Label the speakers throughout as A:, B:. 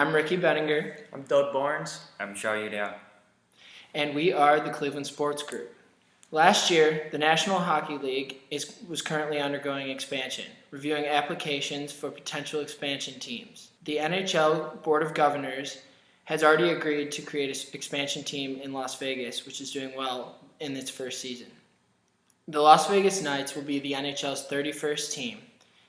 A: I'm Ricky Bettinger,
B: I'm Doug Barnes.
C: I'm Shaw Dow.
A: and we are the Cleveland Sports Group. Last year, the National Hockey League was currently undergoing expansion, reviewing applications for potential expansion teams. The NHL Board of Governors has already agreed to create an expansion team in Las Vegas, which is doing well in its first season. The Las Vegas Knights will be the NHL's 31st team,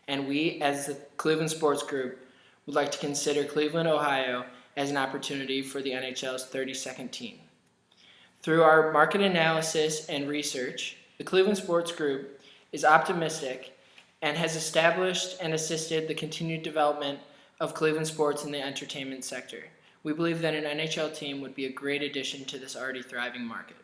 A: and we, as the Cleveland Sports Group, would like to consider Cleveland, Ohio, as an opportunity for the NHL's 32nd team. Through our market analysis and research, the Cleveland Sports Group is optimistic and has established and assisted the continued development of Cleveland sports in the entertainment sector. We believe that an NHL team would be a great addition to this already thriving market.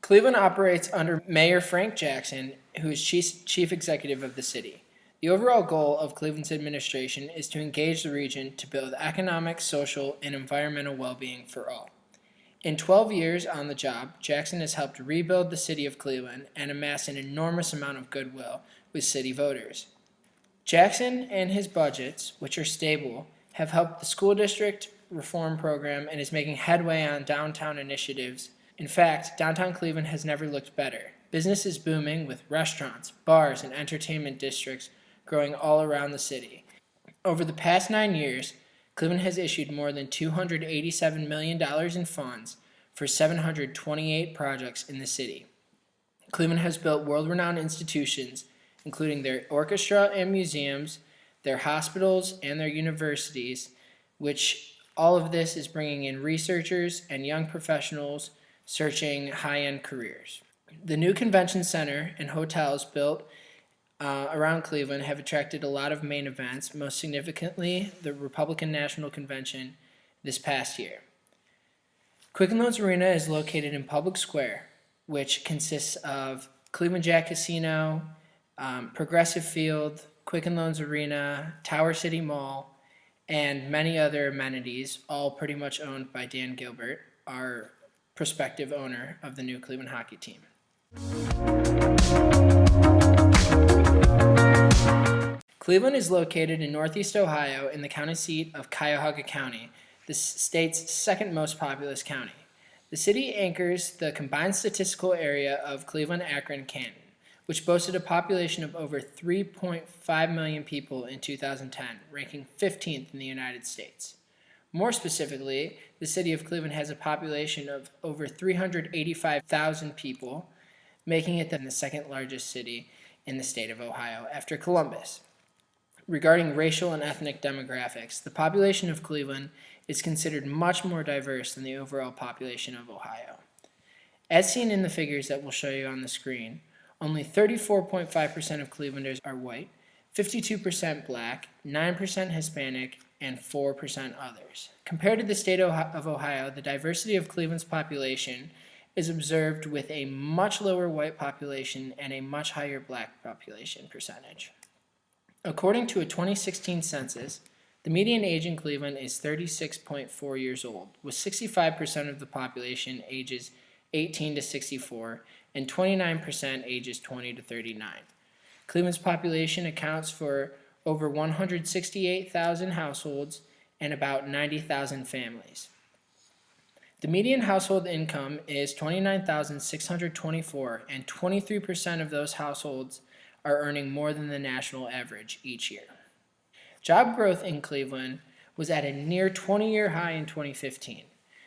A: Cleveland operates under Mayor Frank Jackson, who is chief executive of the city. The overall goal of Cleveland's administration is to engage the region to build economic, social, and environmental well-being for all. In 12 years on the job, Jackson has helped rebuild the city of Cleveland and amass an enormous amount of goodwill with city voters. Jackson and his budgets, which are stable, have helped the school district reform program and is making headway on downtown initiatives. In fact, downtown Cleveland has never looked better. Business is booming with restaurants, bars, and entertainment districts growing all around the city. Over the past 9 years, Cleveland has issued more than $287 million in funds for 728 projects in the city. Cleveland has built world-renowned institutions, including their orchestra and museums, their hospitals, and their universities, which all of this is bringing in researchers and young professionals searching high-end careers. The new convention center and hotels built around Cleveland have attracted a lot of main events, most significantly the Republican National Convention this past year. Quicken Loans Arena is located in Public Square, which consists of Cleveland Jack Casino, Progressive Field, Quicken Loans Arena, Tower City Mall, and many other amenities, all pretty much owned by Dan Gilbert, our prospective owner of the new Cleveland hockey team. Cleveland is located in northeast Ohio in the county seat of Cuyahoga County, the state's second most populous county. The city anchors the combined statistical area of Cleveland, Akron, Canton, which boasted a population of over 3.5 million people in 2010, ranking 15th in the United States. More specifically, the city of Cleveland has a population of over 385,000 people, making it the second largest city in the state of Ohio after Columbus. Regarding racial and ethnic demographics, the population of Cleveland is considered much more diverse than the overall population of Ohio. As seen in the figures that we'll show you on the screen, only 34.5% of Clevelanders are white, 52% black, 9% Hispanic, and 4% others. Compared to the state of Ohio, the diversity of Cleveland's population is observed with a much lower white population and a much higher black population percentage. According to a 2016 census, the median age in Cleveland is 36.4 years old, with 65% of the population ages 18 to 64 and 29% ages 20 to 39. Cleveland's population accounts for over 168,000 households and about 90,000 families. The median household income is $29,624, and 23% of those households are earning more than the national average each year. Job growth in Cleveland was at a near 20-year high in 2015.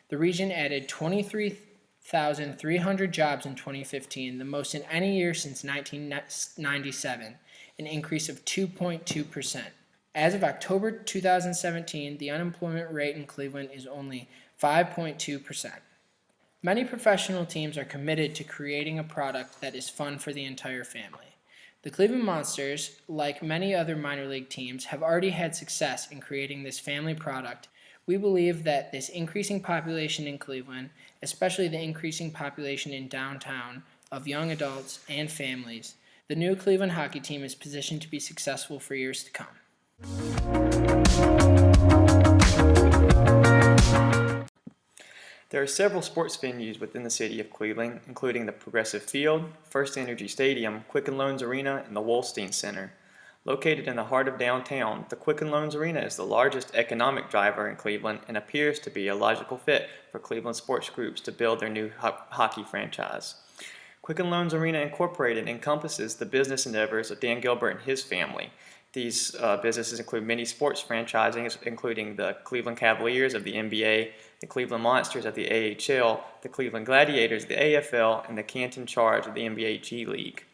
A: The region added 23,300 jobs in 2015, the most in any year since 1997, an increase of 2.2%. As of October 2017, the unemployment rate in Cleveland is only 5.2%. Many professional teams are committed to creating a product that is fun for the entire family. The Cleveland Monsters, like many other minor league teams, have already had success in creating this family product. We believe that this increasing population in Cleveland, especially the increasing population in downtown of young adults and families, the new Cleveland hockey team is positioned to be successful for years to come.
B: There are several sports venues within the city of Cleveland, including the Progressive Field, First Energy Stadium, Quicken Loans Arena, and the Wolstein Center. Located in the heart of downtown, the Quicken Loans Arena is the largest economic driver in Cleveland and appears to be a logical fit for Cleveland sports groups to build their new hockey franchise. Quicken Loans Arena Incorporated encompasses the business endeavors of Dan Gilbert and his family. These businesses include many sports franchises, including the Cleveland Cavaliers of the NBA, the Cleveland Monsters of the AHL, the Cleveland Gladiators of the AFL, and the Canton Charge of the NBA G League.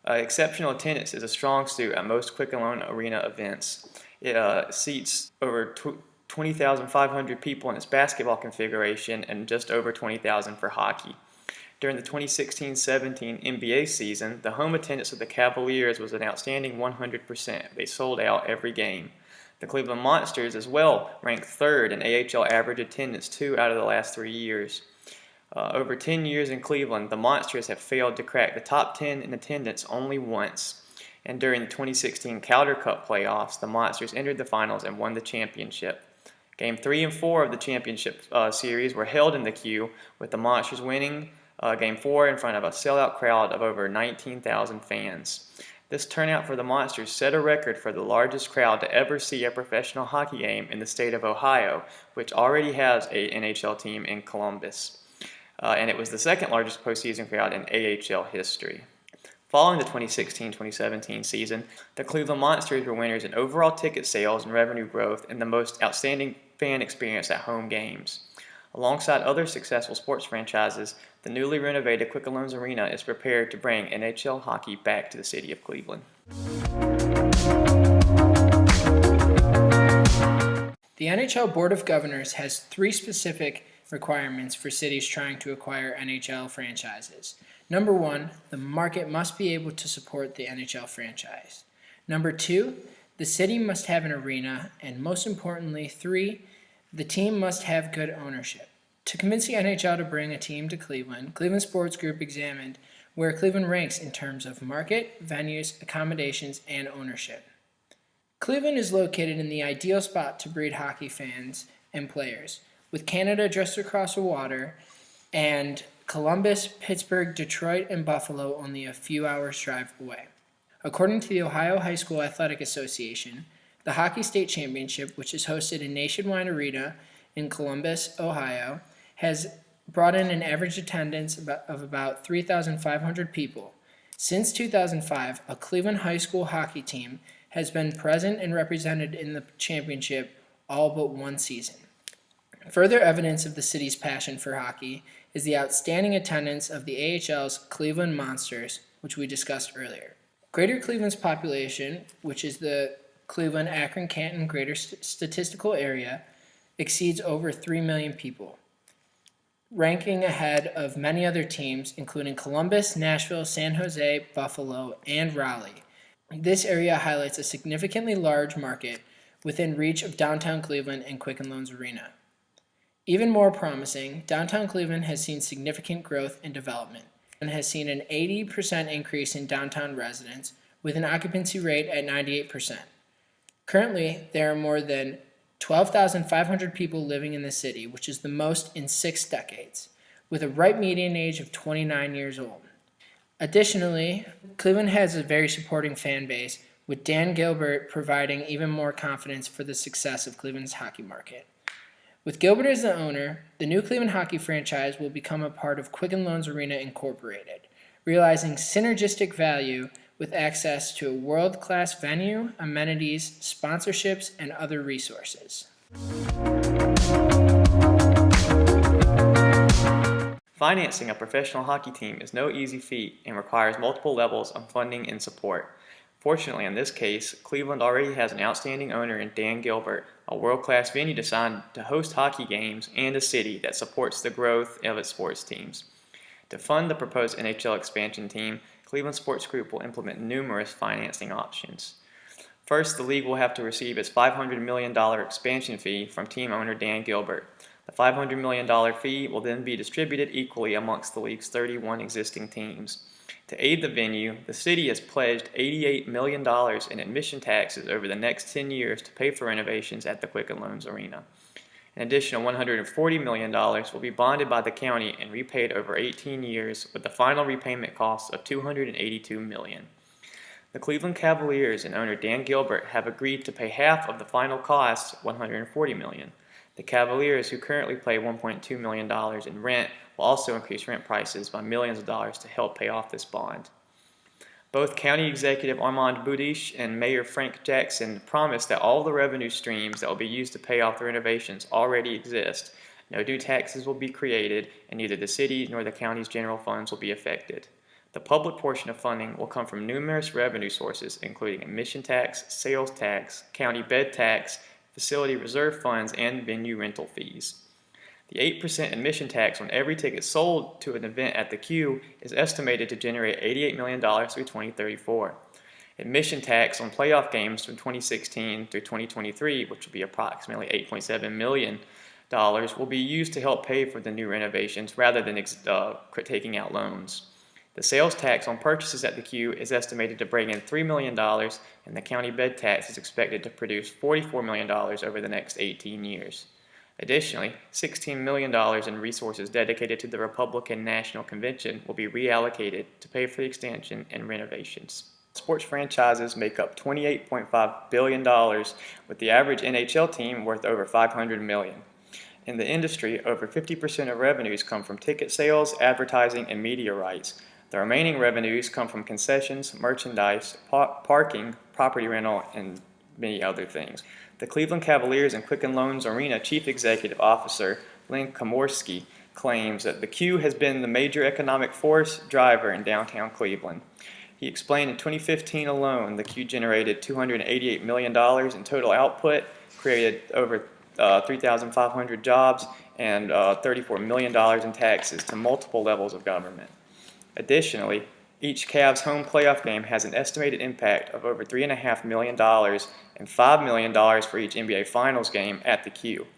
B: Exceptional attendance is a strong suit at most Quicken Loan Arena events. It seats over 20,500 people in its basketball configuration and just over 20,000 for hockey. During the 2016-17 NBA season, the home attendance of the Cavaliers was an outstanding 100%. They sold out every game. The Cleveland Monsters as well ranked third in AHL average attendance 2 out of the last 3 years. Over 10 years in Cleveland, the Monsters have failed to crack the top 10 in attendance only once. And during the 2016 Calder Cup playoffs, the Monsters entered the finals and won the championship. Game 3 and 4 of the championship series were held in the Q, with the Monsters winning Game 4 in front of a sellout crowd of over 19,000 fans. This turnout for the Monsters set a record for the largest crowd to ever see a professional hockey game in the state of Ohio, which already has an NHL team in Columbus. And it was the second largest postseason crowd in AHL history. Following the 2016-2017 season, the Cleveland Monsters were winners in overall ticket sales and revenue growth and the most outstanding fan experience at home games. Alongside other successful sports franchises, the newly renovated Quicken Loans Arena is prepared to bring NHL hockey back to the city of Cleveland.
A: The NHL Board of Governors has 3 specific requirements for cities trying to acquire NHL franchises. Number 1, the market must be able to support the NHL franchise. Number 2, the city must have an arena. And most importantly, 3, the team must have good ownership. To convince the NHL to bring a team to Cleveland, Cleveland Sports Group examined where Cleveland ranks in terms of market, venues, accommodations, and ownership. Cleveland is located in the ideal spot to breed hockey fans and players, with Canada just across the water and Columbus, Pittsburgh, Detroit, and Buffalo only a few hours' drive away. According to the Ohio High School Athletic Association, the Hockey State Championship, which is hosted in Nationwide Arena in Columbus, Ohio, has brought in an average attendance of about 3,500 people. Since 2005, a Cleveland high school hockey team has been present and represented in the championship all but one season. Further evidence of the city's passion for hockey is the outstanding attendance of the AHL's Cleveland Monsters, which we discussed earlier. Greater Cleveland's population, which is the Cleveland, Akron, Canton Greater Statistical Area, exceeds over 3 million people, ranking ahead of many other teams, including Columbus, Nashville, San Jose, Buffalo, and Raleigh. This area highlights a significantly large market within reach of downtown Cleveland and Quicken Loans Arena. Even more promising, downtown Cleveland has seen significant growth and development and has seen an 80% increase in downtown residents with an occupancy rate at 98%. Currently, there are more than 12,500 people living in the city, which is the most in 6 decades, with a ripe median age of 29 years old. Additionally, Cleveland has a very supporting fan base, with Dan Gilbert providing even more confidence for the success of Cleveland's hockey market. With Gilbert as the owner, the new Cleveland hockey franchise will become a part of Quicken Loans Arena Incorporated, realizing synergistic value with access to a world-class venue, amenities, sponsorships, and other resources.
B: Financing a professional hockey team is no easy feat and requires multiple levels of funding and support. Fortunately, in this case, Cleveland already has an outstanding owner in Dan Gilbert, a world-class venue designed to host hockey games, and a city that supports the growth of its sports teams. To fund the proposed NHL expansion team, Cleveland Sports Group will implement numerous financing options. First, the league will have to receive its $500 million expansion fee from team owner Dan Gilbert. The $500 million fee will then be distributed equally amongst the league's 31 existing teams. To aid the venue, the city has pledged $88 million in admission taxes over the next 10 years to pay for renovations at the Quicken Loans Arena. An additional $140 million will be bonded by the county and repaid over 18 years, with the final repayment cost of $282 million. The Cleveland Cavaliers and owner Dan Gilbert have agreed to pay half of the final cost, $140 million. The Cavaliers, who currently pay $1.2 million in rent, will also increase rent prices by millions of dollars to help pay off this bond. Both County Executive Armand Budish and Mayor Frank Jackson promised that all the revenue streams that will be used to pay off the renovations already exist. No new taxes will be created, and neither the city nor the county's general funds will be affected. The public portion of funding will come from numerous revenue sources, including admission tax, sales tax, county bed tax, facility reserve funds, and venue rental fees. The 8% admission tax on every ticket sold to an event at the Q is estimated to generate $88 million through 2034. Admission tax on playoff games from 2016 through 2023, which will be approximately $8.7 million, will be used to help pay for the new renovations rather than taking out loans. The sales tax on purchases at the Q is estimated to bring in $3 million, and the county bed tax is expected to produce $44 million over the next 18 years. Additionally, $16 million in resources dedicated to the Republican National Convention will be reallocated to pay for the extension and renovations. Sports franchises make up $28.5 billion, with the average NHL team worth over $500 million. In the industry, over 50% of revenues come from ticket sales, advertising, and media rights. The remaining revenues come from concessions, merchandise, parking, property rental, and many other things. The Cleveland Cavaliers and Quicken Loans Arena Chief Executive Officer Lynn Komorski claims that the Q has been the major economic force driver in downtown Cleveland. He explained in 2015 alone, the Q generated $288 million in total output, created over 3,500 jobs, and $34 million in taxes to multiple levels of government. Additionally, each Cavs home playoff game has an estimated impact of over $3.5 million and $5 million for each NBA Finals game at the Q.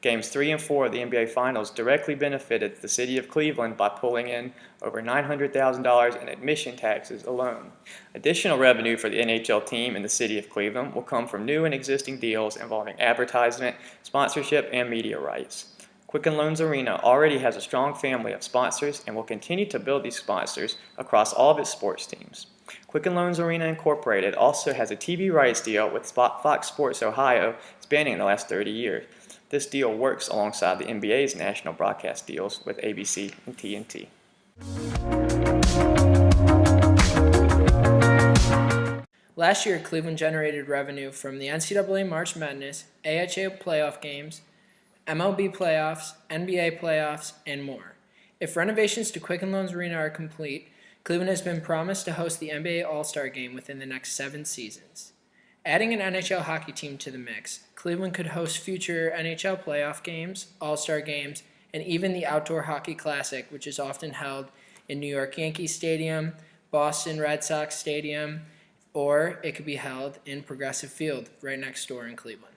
B: Games 3 and 4 of the NBA Finals directly benefited the city of Cleveland by pulling in over $900,000 in admission taxes alone. Additional revenue for the NHL team in the city of Cleveland will come from new and existing deals involving advertisement, sponsorship, and media rights. Quicken Loans Arena already has a strong family of sponsors and will continue to build these sponsors across all of its sports teams. Quicken Loans Arena Incorporated also has a TV rights deal with Fox Sports Ohio spanning the last 30 years. This deal works alongside the NBA's national broadcast deals with ABC and TNT.
A: Last year, Cleveland generated revenue from the NCAA March Madness, AHA playoff games, MLB playoffs, NBA playoffs, and more. If renovations to Quicken Loans Arena are complete, Cleveland has been promised to host the NBA All-Star Game within the next 7 seasons. Adding an NHL hockey team to the mix, Cleveland could host future NHL playoff games, All-Star games, and even the Outdoor Hockey Classic, which is often held in New York Yankees Stadium, Boston Red Sox Stadium, or it could be held in Progressive Field right next door in Cleveland.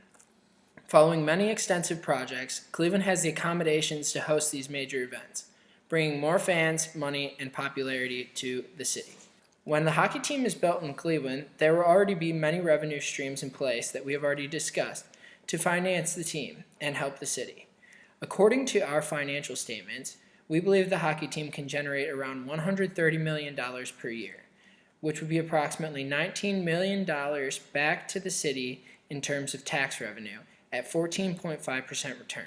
A: Following many extensive projects, Cleveland has the accommodations to host these major events, bringing more fans, money, and popularity to the city. When the hockey team is built in Cleveland, there will already be many revenue streams in place that we have already discussed to finance the team and help the city. According to our financial statements, we believe the hockey team can generate around $130 million per year, which would be approximately $19 million back to the city in terms of tax revenue at 14.5% return.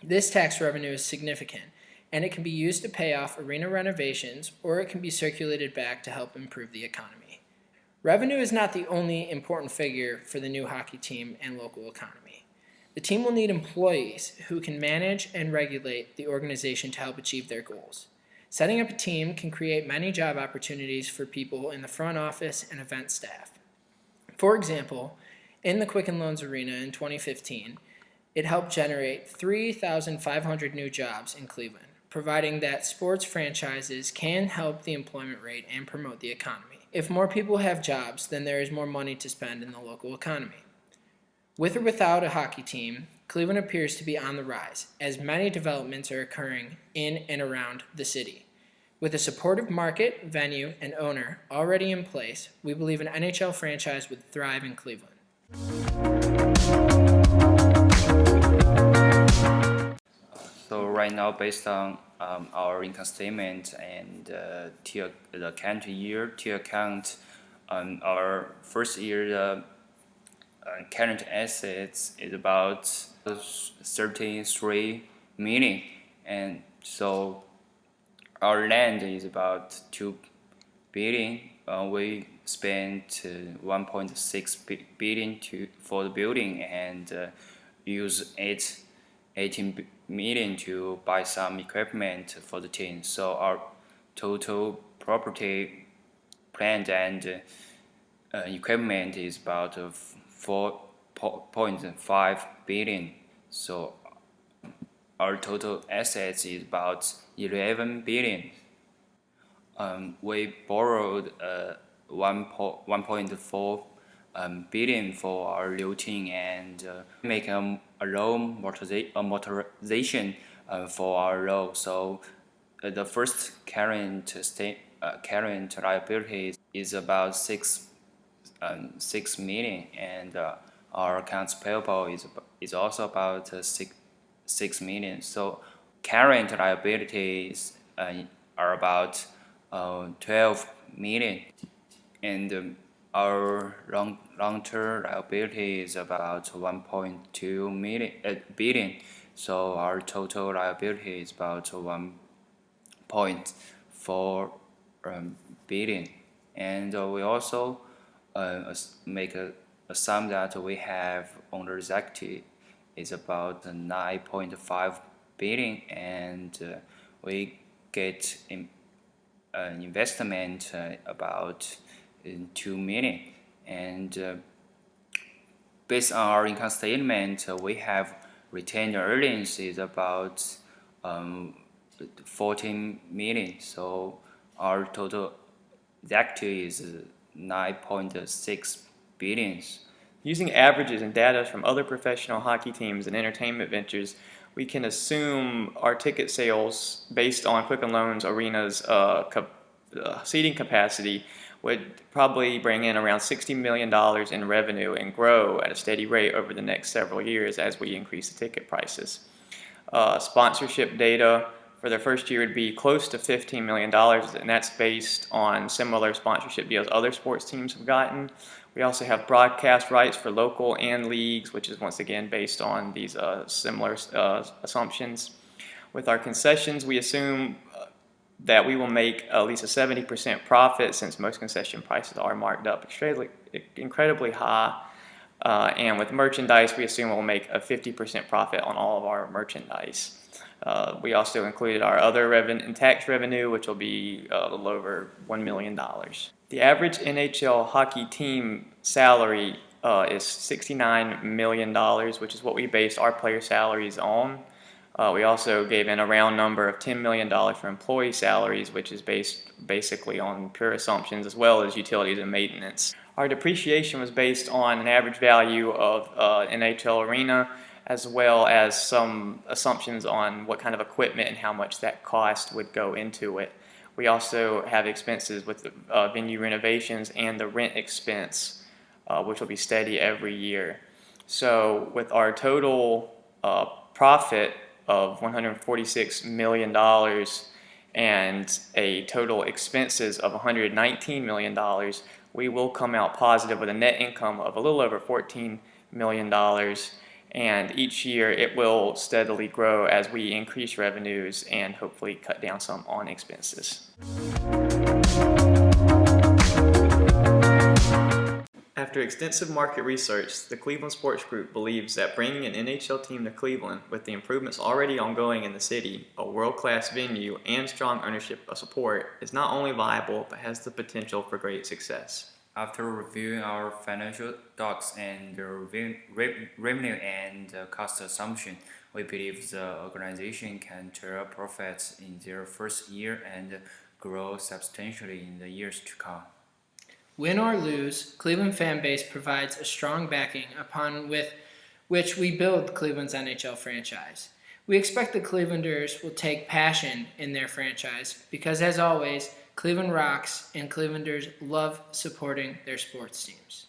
A: This tax revenue is significant, and it can be used to pay off arena renovations, or it can be circulated back to help improve the economy. Revenue is not the only important figure for the new hockey team and local economy. The team will need employees who can manage and regulate the organization to help achieve their goals. Setting up a team can create many job opportunities for people in the front office and event staff. For example, in the Quicken Loans Arena in 2015, it helped generate 3,500 new jobs in Cleveland, providing that sports franchises can help the employment rate and promote the economy. If more people have jobs, then there is more money to spend in the local economy. With or without a hockey team, Cleveland appears to be on the rise, as many developments are occurring in and around the city. With a supportive market, venue, and owner already in place, we believe an NHL franchise would thrive in Cleveland.
C: So right now, based on our income statement and the county year to account Our first year current assets is about 33 million, and so our land is about 2 billion. We spent 1.6 billion for the building and use 18 million to buy some equipment for the team. So our total property, plant and equipment is about 4.5 billion. So our total assets is about 11 billion. We borrowed 1.4 billion for our routine and make a loan motorization for our loan. So the first current liability is about 6 million, and our accounts payable is also about 6 million. So current liabilities are about 12 million, and our long-term liability is about 1.2 billion. So our total liability is about 1.4 billion, and we also make a sum that we have owner's equity is about 9.5 billion, and we get an investment about 2 million, and based on our income statement, we have retained earnings is about 14 million. So our total equity is 9.6 billion.
B: Using averages and data from other professional hockey teams and entertainment ventures, we can assume our ticket sales based on Quicken Loans Arena's seating capacity would probably bring in around $60 million in revenue and grow at a steady rate over the next several years as we increase the ticket prices. Sponsorship data for their first year would be close to $15 million, and that's based on similar sponsorship deals other sports teams have gotten. We also have broadcast rights for local and leagues, which is once again based on these similar assumptions. With our concessions, we assume that we will make at least a 70% profit, since most concession prices are marked up incredibly high. And with merchandise, we assume we'll make a 50% profit on all of our merchandise. We also included our other revenue and tax revenue, which will be a little over $1 million. The average NHL hockey team salary is $69 million, which is what we based our player salaries on. We also gave in a round number of $10 million for employee salaries, which is based basically on pure assumptions, as well as utilities and maintenance. Our depreciation was based on an average value of NHL Arena, as well as some assumptions on what kind of equipment and how much that cost would go into it. We also have expenses with venue renovations and the rent expense, which will be steady every year. So with our total profit of $146 million and a total expenses of $119 million, we will come out positive with a net income of a little over $14 million. And each year it will steadily grow as we increase revenues and hopefully cut down some on expenses. After extensive market research, the Cleveland Sports Group believes that bringing an NHL team to Cleveland, with the improvements already ongoing in the city, a world-class venue, and strong ownership support, is not only viable but has the potential for great success.
C: After reviewing our financial docs and the revenue and cost assumption, we believe the organization can turn profits in their first year and grow substantially in the years to come.
A: Win or lose, Cleveland fan base provides a strong backing upon which we build Cleveland's NHL franchise. We expect the Clevelanders will take passion in their franchise because, as always, Cleveland rocks, and Clevelanders love supporting their sports teams.